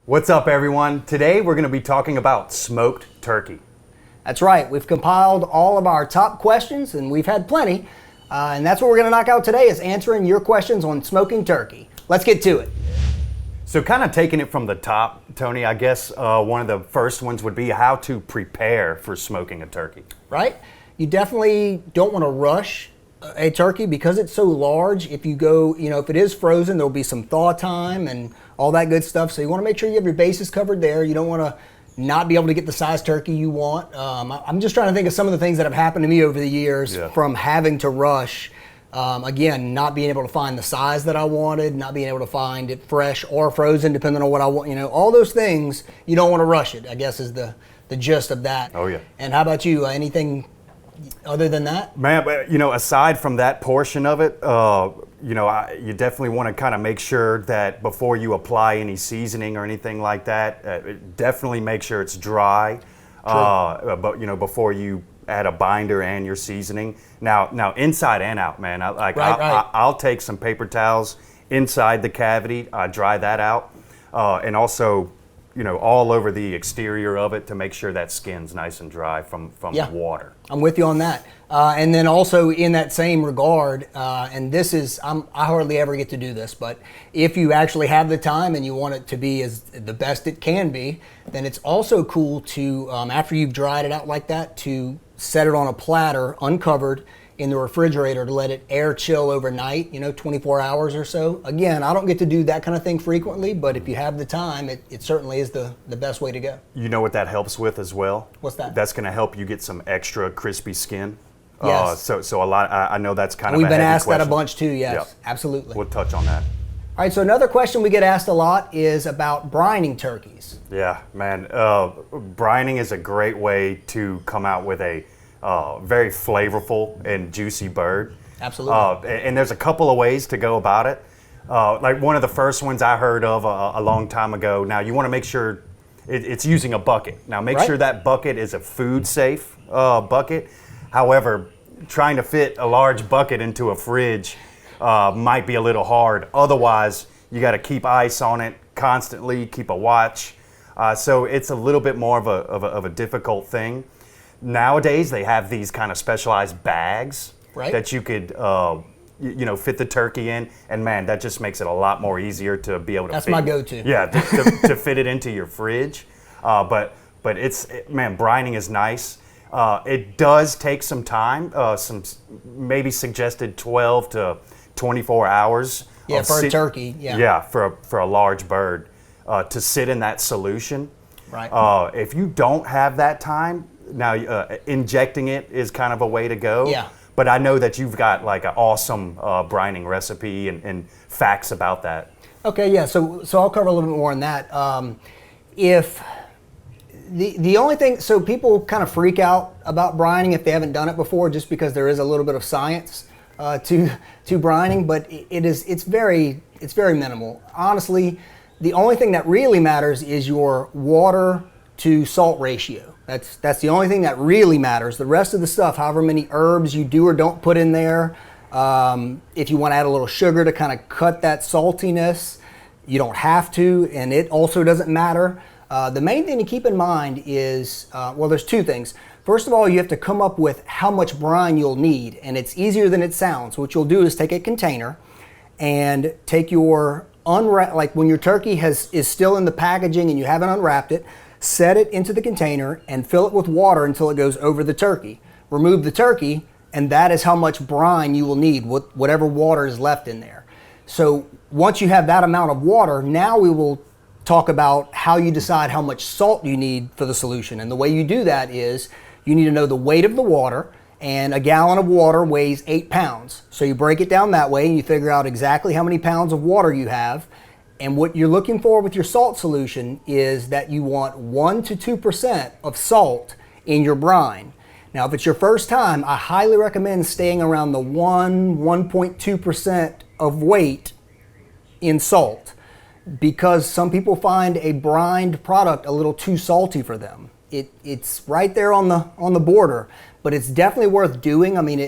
What's up, everyone? Today we're going to be talking about smoked turkey. That's right. We've compiled all of our top questions, and we've had plenty. And that's what we're going to knock out today, is answering your questions on smoking turkey. Let's get to it. So kind of taking it from the top, Tony, I guess one of the first ones would be how to prepare for smoking a turkey. Right? You definitely don't want to rush a turkey because it's so large. If you go, if it is frozen, there'll be some thaw time and all that good stuff. So you want to make sure you have your bases covered there. You don't want to not be able to get the size turkey you want. I'm just trying to think of some of the things that have happened to me over the years from having to rush. Again, not being able to find the size that I wanted, not being able to find it fresh or frozen, depending on what I want. All those things, you don't want to rush it, I guess, is the gist of that. Oh, yeah. And how about you? Anything other than that? Man, aside from that portion of it, you definitely want to kind of make sure that before you apply any seasoning or anything like that, definitely make sure it's dry. But before you add a binder and your seasoning. Now inside and out, man. I'll take some paper towels inside the cavity, dry that out, and also all over the exterior of it to make sure that skin's nice and dry from water. I'm with you on that. And then also in that same regard, and this is, I hardly ever get to do this, but if you actually have the time and you want it to be as the best it can be, then it's also cool to, after you've dried it out like that, to set it on a platter, uncovered, in the refrigerator to let it air chill overnight, 24 hours or so. Again, I don't get to do that kind of thing frequently, but if you have the time, it certainly is the best way to go. You know what that helps with as well? What's that? That's going to help you get some extra crispy skin. Yes. So a lot, I know that's kind of We've a been heavy asked question. that a bunch too, yes, Yep. Absolutely. We'll touch on that. All right, so another question we get asked a lot is about brining turkeys. Yeah, man, brining is a great way to come out with a very flavorful and juicy bird. Absolutely. And there's a couple of ways to go about it. Like one of the first ones I heard of a long time ago. Now you want to make sure it's using a bucket. Now make sure that bucket is a food safe bucket. However, trying to fit a large bucket into a fridge might be a little hard. Otherwise, you got to keep ice on it constantly, keep a watch. So it's a little bit more of a difficult thing. Nowadays, they have these kind of specialized bags that you could, fit the turkey in, and man, that just makes it a lot more easier to be able to. That's my go-to. Yeah, to fit it into your fridge. But brining is nice. It does take some time. Some maybe suggested 12 to 24 hours. Yeah, for a turkey. Yeah. Yeah, for a large bird to sit in that solution. Right. If you don't have that time. Now, injecting it is kind of a way to go. Yeah. But I know that you've got like an awesome brining recipe and facts about that. Okay, yeah. So I'll cover a little bit more on that. If the only thing, so people kind of freak out about brining if they haven't done it before, just because there is a little bit of science to brining, but it's very minimal. Honestly, the only thing that really matters is your water to salt ratio. That's the only thing that really matters. The rest of the stuff, however many herbs you do or don't put in there, if you want to add a little sugar to kind of cut that saltiness, you don't have to, and it also doesn't matter. The main thing to keep in mind is, there's two things. First of all, you have to come up with how much brine you'll need, and it's easier than it sounds. What you'll do is take a container and take your like when your turkey is still in the packaging and you haven't unwrapped it, set it into the container and fill it with water until it goes over the turkey. Remove the turkey, and that is how much brine you will need, whatever water is left in there. So once you have that amount of water, now we will talk about how you decide how much salt you need for the solution. And the way you do that is you need to know the weight of the water, and a gallon of water weighs 8 pounds. So you break it down that way and you figure out exactly how many pounds of water you have. And what you're looking for with your salt solution is that you want 1 to 2% of salt in your brine. Now, if it's your first time, I highly recommend staying around the 1.2% of weight in salt, because some people find a brined product a little too salty for them. It's right there on the border, but it's definitely worth doing. I mean,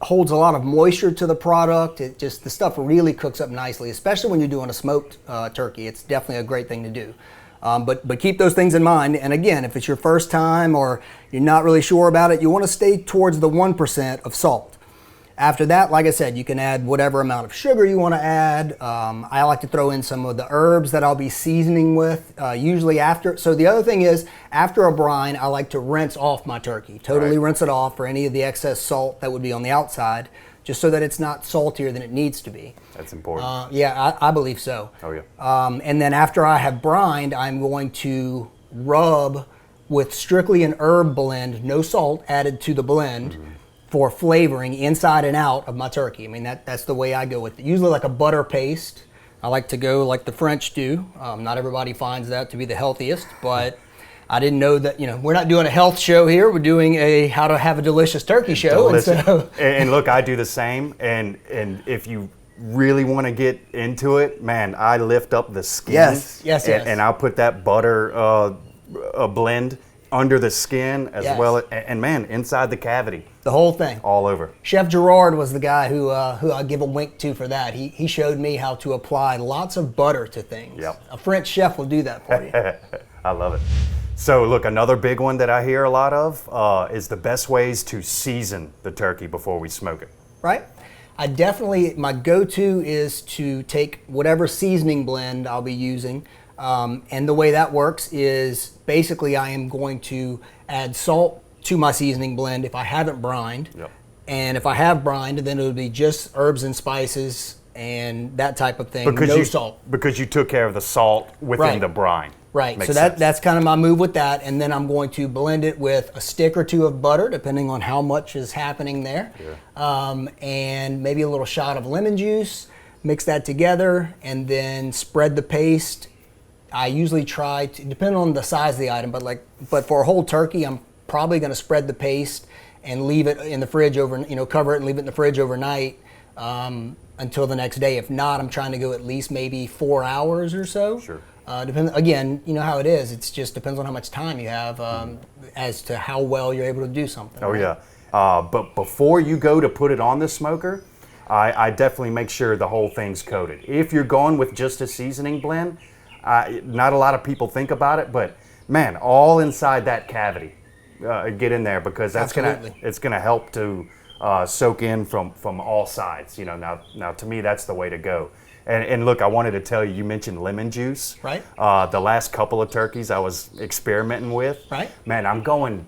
holds a lot of moisture to the product. It just, the stuff really cooks up nicely, especially when you're doing a smoked turkey. It's definitely a great thing to do. But keep those things in mind. And again, if it's your first time or you're not really sure about it, you want to stay towards the 1% of salt. After that, like I said, you can add whatever amount of sugar you want to add. I like to throw in some of the herbs that I'll be seasoning with, usually after. So the other thing is, after a brine, I like to rinse off my turkey. Totally rinse it off for any of the excess salt that would be on the outside, just so that it's not saltier than it needs to be. That's important. Yeah, I believe so. Oh, yeah. And then after I have brined, I'm going to rub with strictly an herb blend, no salt added to the blend, for flavoring inside and out of my turkey. I mean, that's the way I go with it. Usually like a butter paste. I like to go like the French do. Not everybody finds that to be the healthiest, but I didn't know that, we're not doing a health show here. We're doing a how to have a delicious turkey show. And look, I do the same. And if you really want to get into it, man, I lift up the skin. Yes. And I'll put that butter blend under the skin as well, and man, inside the cavity. The whole thing. All over. Chef Gerard was the guy who I give a wink to for that. He showed me how to apply lots of butter to things. Yep. A French chef will do that for you. I love it. So look, another big one that I hear a lot of is the best ways to season the turkey before we smoke it. Right. My go-to is to take whatever seasoning blend I'll be using. And the way that works is basically I am going to add salt to my seasoning blend if I haven't brined. Yep. And if I have brined, then it'll be just herbs and spices and that type of thing. Because no salt. Because you took care of the salt within the brine. Right. Makes so sense. that's kind of my move with that. And then I'm going to blend it with a stick or two of butter, depending on how much is happening there. Yeah. And maybe a little shot of lemon juice. Mix that together and then spread the paste. I usually try to, depending on the size of the item, but for a whole turkey, I'm probably going to spread the paste and leave it in the fridge cover it and leave it in the fridge overnight until the next day. If not, I'm trying to go at least maybe 4 hours or so. Sure. Again, you know how it is. It just depends on how much time you have as to how well you're able to do something. Oh, right? Yeah. But before you go to put it on the smoker, I definitely make sure the whole thing's coated. If you're going with just a seasoning blend, not a lot of people think about it, but man, all inside that cavity, get in there, because that's gonna help to soak in from all sides. Now to me, that's the way to go. And look, I wanted to tell you, you mentioned lemon juice. Right. The last couple of turkeys I was experimenting with. Right. Man, I'm going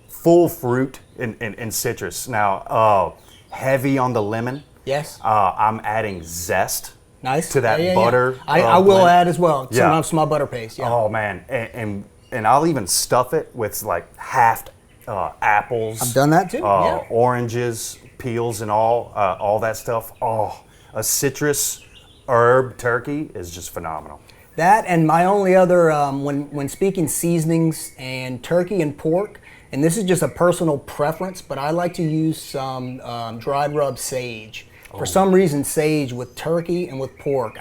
full fruit and citrus. Now, heavy on the lemon. Yes. I'm adding zest. Nice. To that butter. I will blend. add as well. Sometimes my butter paste. Yeah. Oh man, and I'll even stuff it with like halved apples. I've done that too. Oranges, peels, and all that stuff. Oh, a citrus herb turkey is just phenomenal. That, and my only other when speaking seasonings and turkey and pork, and this is just a personal preference, but I like to use some dried rub sage. For some reason, sage with turkey and with pork.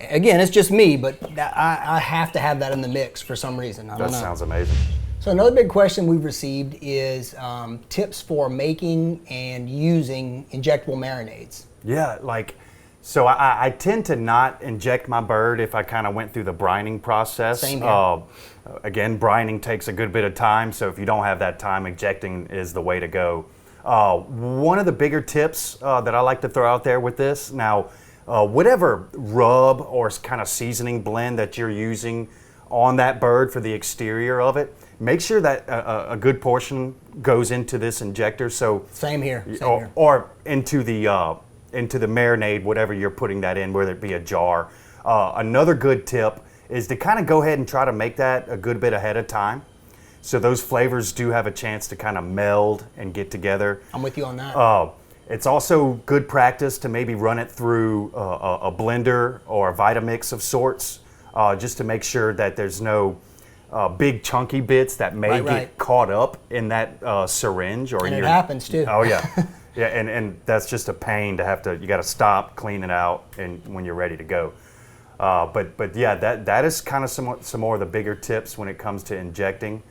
Again, it's just me, but I have to have that in the mix for some reason. I don't know. That sounds amazing. So another big question we've received is tips for making and using injectable marinades. Yeah, so I tend to not inject my bird if I kind of went through the brining process. Same here. Again, brining takes a good bit of time, so if you don't have that time, injecting is the way to go. One of the bigger tips that I like to throw out there with this, now, whatever rub or kind of seasoning blend that you're using on that bird for the exterior of it, make sure that a good portion goes into this injector. So Same here. Or into the marinade, whatever you're putting that in, whether it be a jar. Another good tip is to kind of go ahead and try to make that a good bit ahead of time. So those flavors do have a chance to kind of meld and get together. I'm with you on that. It's also good practice to maybe run it through a blender or a Vitamix of sorts, just to make sure that there's no big chunky bits that may get caught up in that syringe. And it happens too. Oh yeah. Yeah, and that's just a pain to have to, you got to stop, clean it out, and when you're ready to go. But yeah, that is kind of some more of the bigger tips when it comes to injecting.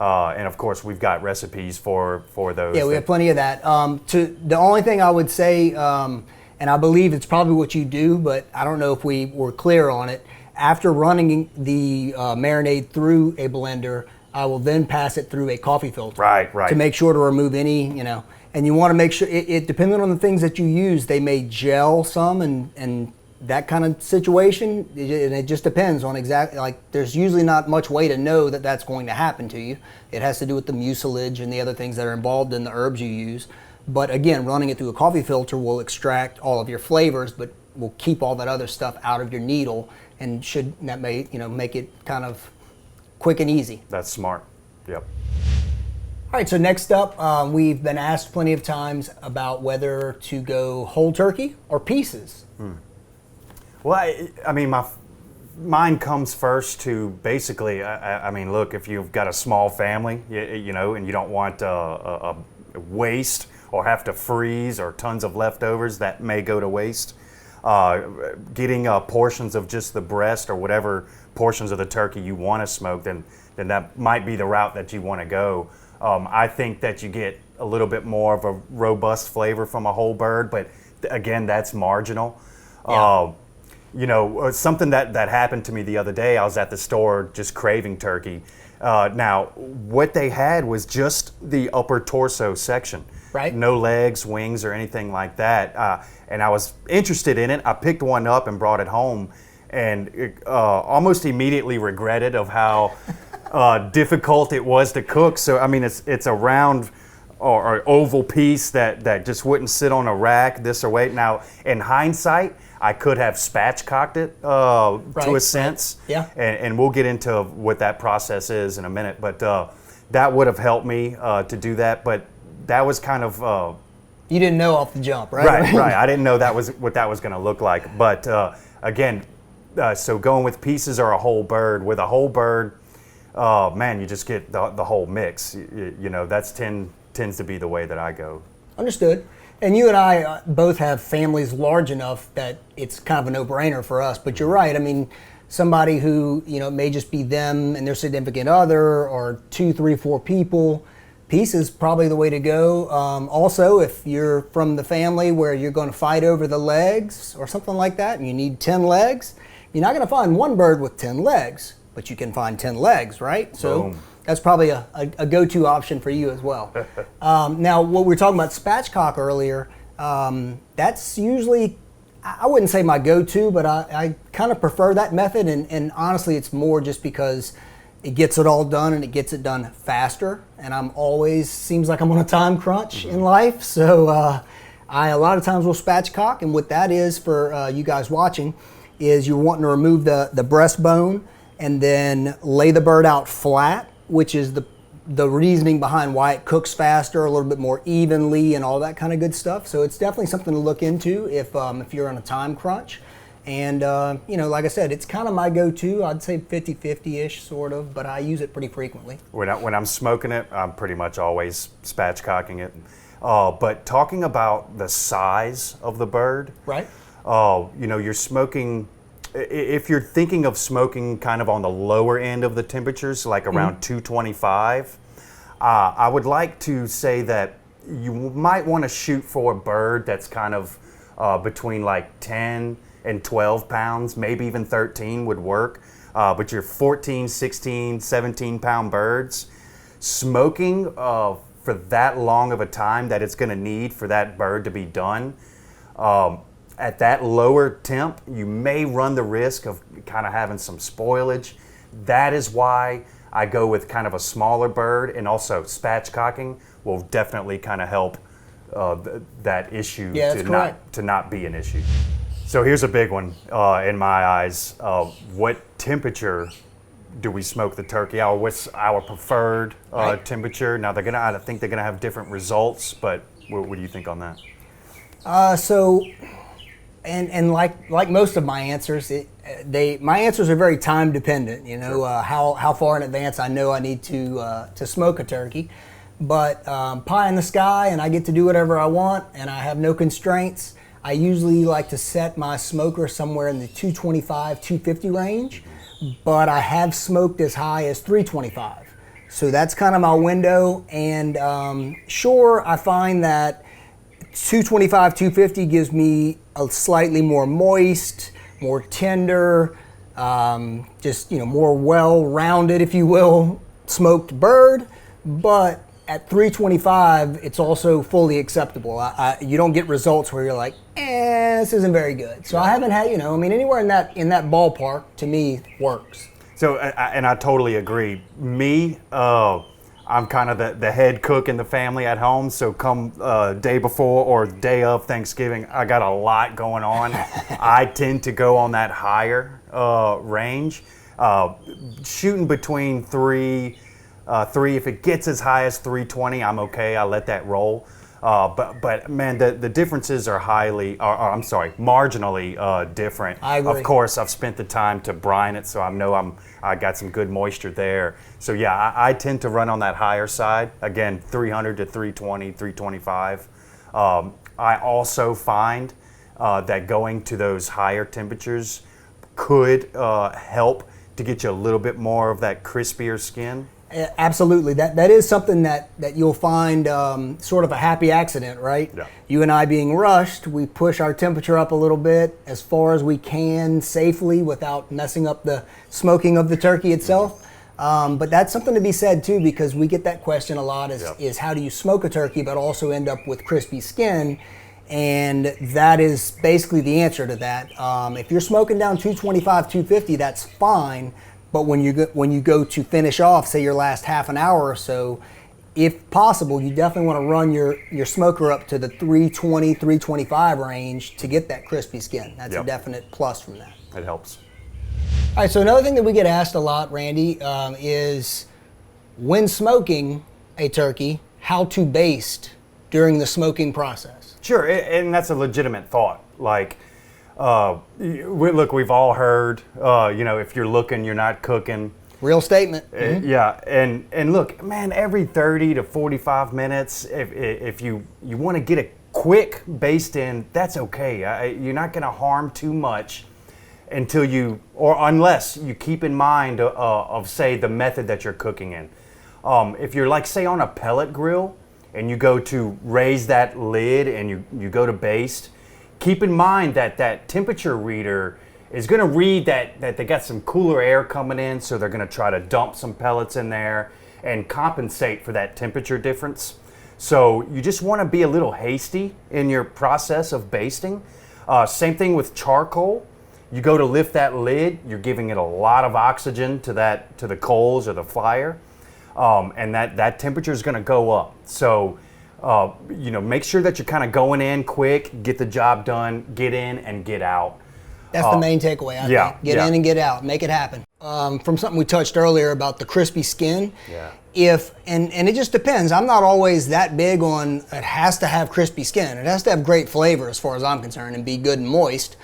And of course, we've got recipes for those. Yeah, we have plenty of that. The only thing I would say, and I believe it's probably what you do, but I don't know if we were clear on it. After running the marinade through a blender, I will then pass it through a coffee filter. Right. To make sure to remove any, and you want to make sure, it depending on the things that you use, they may gel some and that kind of situation, and it just depends on exactly, like there's usually not much way to know that that's going to happen to you. It has to do with the mucilage and the other things that are involved in the herbs you use. But again, running it through a coffee filter will extract all of your flavors, but will keep all that other stuff out of your needle, and that may make it kind of quick and easy. That's smart. Yep. All right, so next up, we've been asked plenty of times about whether to go whole turkey or pieces. Well, I mean, my mind comes first to basically, I mean, look, if you've got a small family, and you don't want a waste or have to freeze or tons of leftovers that may go to waste, getting portions of just the breast or whatever portions of the turkey you want to smoke, then that might be the route that you want to go. I think that you get a little bit more of a robust flavor from a whole bird, but again, that's marginal. Yeah. Something that happened to me the other day, I was at the store just craving turkey. Now, what they had was just the upper torso section. Right. No legs, wings, or anything like that. And I was interested in it. I picked one up and brought it home, and almost immediately regretted of how difficult it was to cook. So, I mean, it's a round or oval piece that just wouldn't sit on a rack this or wait. Now, in hindsight, I could have spatchcocked it to a sense. Right. Yeah. And we'll get into what that process is in a minute. But that would have helped me to do that. But that was kind of... you didn't know off the jump, right? Right. I didn't know what that was going to look like. But again, so going with pieces or a whole bird. With a whole bird, man, you just get the whole mix. That's tends to be the way that I go. Understood. And you and I both have families large enough that it's kind of a no-brainer for us. But you're right. I mean, somebody who, it may just be them and their significant other, or 2, 3, 4 people, piece is probably the way to go. Also, if you're from the family where you're going to fight over the legs or something like that, and you need 10 legs, you're not going to find one bird with 10 legs, but you can find 10 legs, right? So. Boom. That's probably a go-to option for you as well. Now, what we were talking about spatchcock earlier, that's usually, I wouldn't say my go-to, but I kind of prefer that method. And honestly, it's more just because it gets it all done and it gets it done faster. And seems like I'm on a time crunch in life. So I a lot of times will spatchcock. And what that is for you guys watching is you're wanting to remove the breastbone and then lay the bird out flat, which is the reasoning behind why it cooks faster, a little bit more evenly, and all that kind of good stuff. So it's definitely something to look into if you're on a time crunch. And like I said, it's kind of my go-to. I'd say 50-50-ish sort of, but I use it pretty frequently. When I'm smoking it, I'm pretty much always spatchcocking it. But talking about the size of the bird, right? You're smoking. If you're thinking of smoking kind of on the lower end of the temperatures, like around 225, I would like to say that you might want to shoot for a bird that's kind of between like 10 and 12 pounds, maybe even 13 would work. But your 14, 16, 17 pound birds, smoking for that long of a time that it's going to need for that bird to be done, at that lower temp, you may run the risk of kind of having some spoilage. That is why I go with kind of a smaller bird, and also spatchcocking will definitely kind of help that issue to not be an issue. So here's a big one in my eyes. What temperature do we smoke the turkey? What's our preferred temperature? Now I think they're gonna have different results, but what do you think on that? And like most of my answers, my answers are very time dependent. Sure. How far in advance I know I need to smoke a turkey, but pie in the sky, and I get to do whatever I want, and I have no constraints. I usually like to set my smoker somewhere in the 225, 250 range, but I have smoked as high as 325. So that's kind of my window. And sure, I find that 225, 250 gives me a slightly more moist, more tender, just more well-rounded, if you will, smoked bird. But at 325, it's also fully acceptable. You don't get results where you're like, this isn't very good. So I haven't had, anywhere in that ballpark to me works. So, and I totally agree. Me, I'm kind of the head cook in the family at home. So come day before or day of Thanksgiving, I got a lot going on. I tend to go on that higher range, shooting between three. If it gets as high as 320, I'm okay. I let that roll. But man, the differences are marginally different. I agree. Of course, I've spent the time to brine it, so I know I got some good moisture there. So yeah, I tend to run on that higher side. Again, 300 to 320, 325. I also find that going to those higher temperatures could help to get you a little bit more of that crispier skin. Absolutely. That is something that you'll find sort of a happy accident, right? Yeah. You and I being rushed, we push our temperature up a little bit as far as we can safely without messing up the smoking of the turkey itself. But that's something to be said too, because we get that question a lot is how do you smoke a turkey but also end up with crispy skin? And that is basically the answer to that. If you're smoking down 225, 250, that's fine. But when you go to finish off, say your last half an hour or so, if possible, you definitely want to run your smoker up to the 320, 325 range to get that crispy skin. That's a definite plus from that. It helps. All right, so another thing that we get asked a lot, Randy, is when smoking a turkey, how to baste during the smoking process. Sure, and that's a legitimate thought. Like, look, we've all heard, if you're looking, you're not cooking. Real statement. Mm-hmm. Yeah, and look, man, every 30 to 45 minutes, if you want to get a quick baste in, that's okay. You're not going to harm too much unless you keep in mind of, say, the method that you're cooking in. If you're like, say, on a pellet grill and you go to raise that lid and you go to baste, keep in mind that temperature reader is going to read that they got some cooler air coming in, so they're going to try to dump some pellets in there and compensate for that temperature difference. So you just want to be a little hasty in your process of basting. Same thing with charcoal. You go to lift that lid, you're giving it a lot of oxygen to the coals or the fire, and that temperature is going to go up. So make sure that you're kind of going in quick, get the job done, get in and get out. That's the main takeaway, I think. Get in and get out, make it happen. From something we touched earlier about the crispy skin, and it just depends. I'm not always that big on it has to have crispy skin. It has to have great flavor as far as I'm concerned and be good and moist.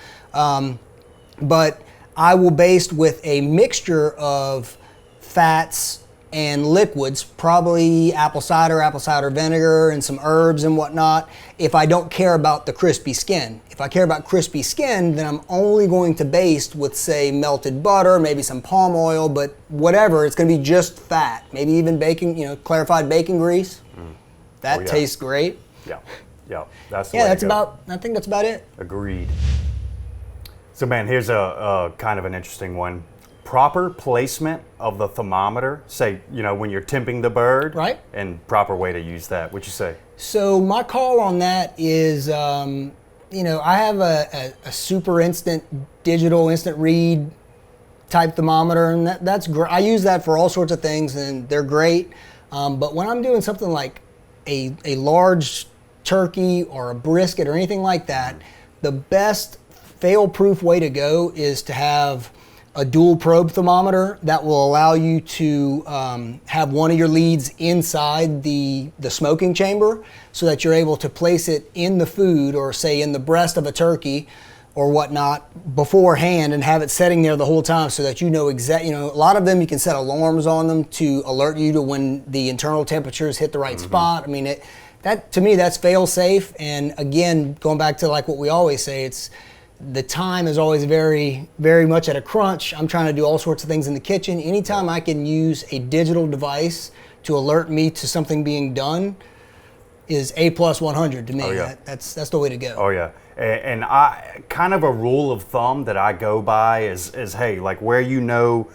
But I will baste with a mixture of fats and liquids, probably apple cider vinegar, and some herbs and whatnot, if I don't care about the crispy skin. If I care about crispy skin, then I'm only going to baste with, say, melted butter, maybe some palm oil, but whatever, it's going to be just fat. Maybe even bacon, clarified bacon grease. That tastes great. Yeah, that's the way to go. I think that's about it. Agreed. So, man, here's a kind of an interesting one. Proper placement of the thermometer, say, when you're temping the bird, right? And proper way to use that. What'd you say? So my call on that is, I have a super instant digital instant read type thermometer, and that's great. I use that for all sorts of things, and they're great. But when I'm doing something like a large turkey or a brisket or anything like that, the best fail-proof way to go is to have a dual probe thermometer that will allow you to have one of your leads inside the smoking chamber so that you're able to place it in the food or say in the breast of a turkey or whatnot beforehand and have it setting there the whole time so that exactly, a lot of them you can set alarms on them to alert you to when the internal temperatures hit the right spot. I mean, that to me, that's fail safe. And again, going back to like what we always say, The time is always very, very much at a crunch. I'm trying to do all sorts of things in the kitchen. Anytime I can use a digital device to alert me to something being done is A plus 100 to me. Oh, yeah. That's the way to go. Oh yeah, and I kind of a rule of thumb that I go by is hey, like where you know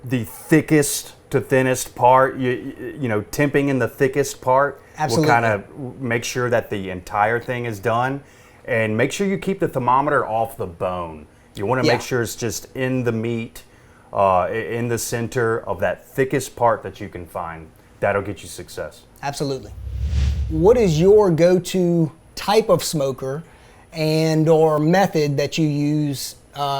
the thickest to thinnest part, you know, temping in the thickest part Absolutely. will kind of make sure that the entire thing is done, and make sure you keep the thermometer off the bone. You want to make sure it's just in the meat, in the center of that thickest part that you can find. That'll get you success. Absolutely. What is your go-to type of smoker and or method that you use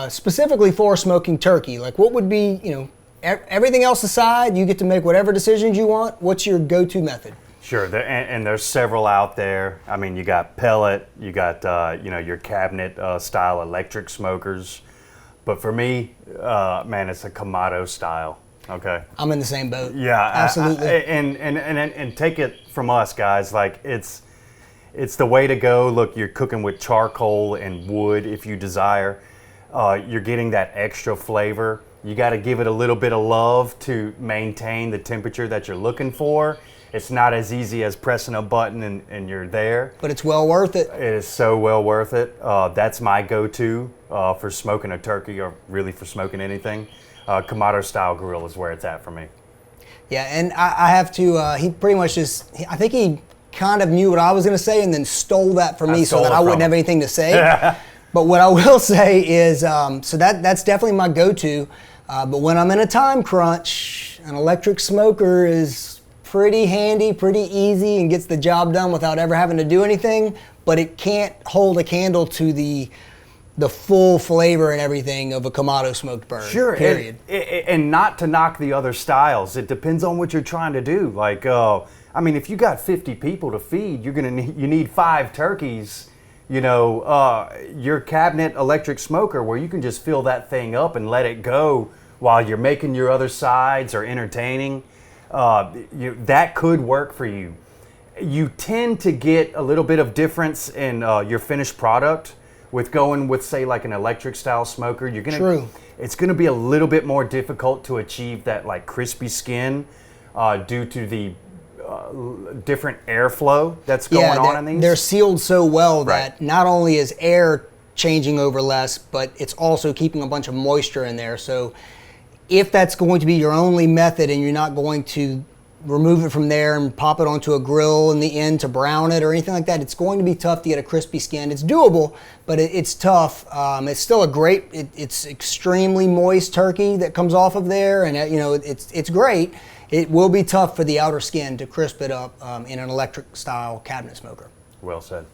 specifically for smoking turkey? Like what would be, you know, everything else aside, you get to make whatever decisions you want. What's your go-to method? Sure, and there's several out there. I mean, you got pellet, you got you know, your cabinet style electric smokers, but for me, man, it's a Kamado style. Okay. I'm in the same boat. Yeah, absolutely. And take it from us, guys. Like it's the way to go. Look, you're cooking with charcoal and wood if you desire. You're getting that extra flavor. You got to give it a little bit of love to maintain the temperature that you're looking for. It's not as easy as pressing a button and you're there. But it's well worth it. It is so well worth it. That's my go-to for smoking a turkey, or really for smoking anything. Kamado style grill is where it's at for me. Yeah, and I have to, he pretty much just, I think he kind of knew what I was going to say and then stole that from me so that I wouldn't have anything to say. But what I will say is, so that's definitely my go-to. But when I'm in a time crunch, an electric smoker is pretty handy, pretty easy, and gets the job done without ever having to do anything. But it can't hold a candle to the full flavor and everything of a Kamado smoked bird. Sure, period. And not to knock the other styles. It depends on what you're trying to do. Like, I mean, if you got 50 people to feed, you need 5 turkeys. You know, your cabinet electric smoker where you can just fill that thing up and let it go while you're making your other sides or entertaining. That could work for you. You tend to get a little bit of difference in your finished product with going with, say, like an electric style smoker. It's gonna be a little bit more difficult to achieve that like crispy skin due to the different airflow that's going on in these. They're sealed so well that not only is air changing over less, but it's also keeping a bunch of moisture in there. So if that's going to be your only method and you're not going to remove it from there and pop it onto a grill in the end to brown it or anything like that, it's going to be tough to get a crispy skin. It's doable, but it's tough. It's still a great, it's extremely moist turkey that comes off of there, and you know, it's great. It will be tough for the outer skin to crisp it up in an electric style cabinet smoker. Well said.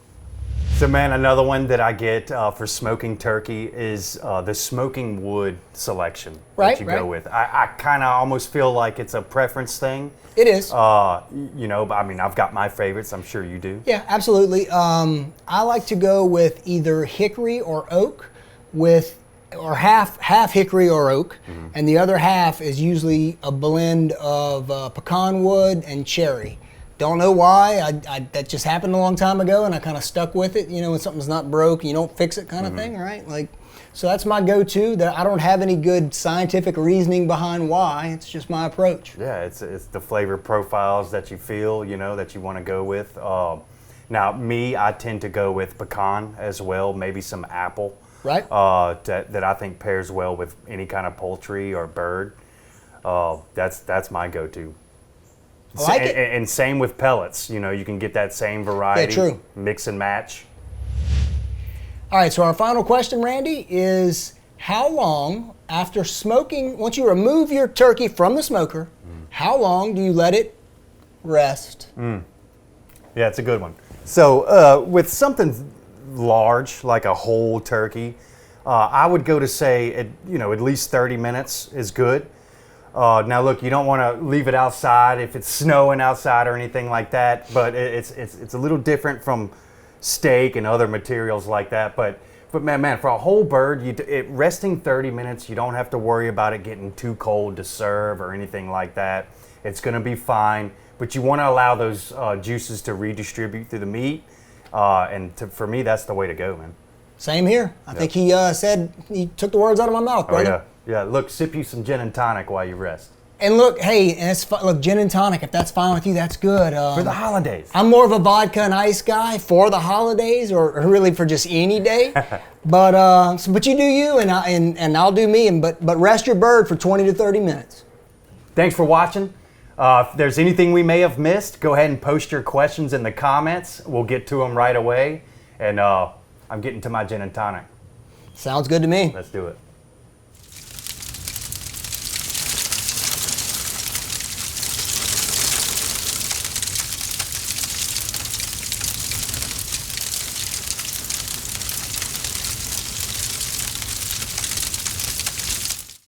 So man, another one that I get for smoking turkey is the smoking wood selection that you go with. I kind of almost feel like it's a preference thing. It is. You know, I mean, I've got my favorites. I'm sure you do. Yeah, absolutely. I like to go with either hickory or oak, or half hickory or oak, and the other half is usually a blend of pecan wood and cherry. Don't know why. That just happened a long time ago, and I kind of stuck with it. You know, when something's not broke, you don't fix it, kind of thing, right? Like, so that's my go-to. That I don't have any good scientific reasoning behind why. It's just my approach. Yeah, it's the flavor profiles that you feel, you know, that you want to go with. Now, me, I tend to go with pecan as well, maybe some apple. Right. That I think pairs well with any kind of poultry or bird. That's my go-to. I like it. And same with pellets. You know, you can get that same variety. Yeah, true. Mix and match. All right, so our final question, Randy, is how long after smoking, once you remove your turkey from the smoker, how long do you let it rest? Yeah, it's a good one. So with something large, like a whole turkey, I would go to say, at least 30 minutes is good. Now look, you don't want to leave it outside if it's snowing outside or anything like that, but it's a little different from steak and other materials like that. But man, for a whole bird, resting 30 minutes, you don't have to worry about it getting too cold to serve or anything like that. It's going to be fine, but you want to allow those juices to redistribute through the meat, for me, that's the way to go, man. Same here. I think he said, he took the words out of my mouth, brother. Oh, yeah. Look, sip you some gin and tonic while you rest. And look, hey, and it's look, gin and tonic, if that's fine with you, that's good. For the holidays. I'm more of a vodka and ice guy for the holidays, or really for just any day. But you do you, and I'll do me. But rest your bird for 20 to 30 minutes. Thanks for watching. If there's anything we may have missed, go ahead and post your questions in the comments. We'll get to them right away. And I'm getting to my gin and tonic. Sounds good to me. Let's do it.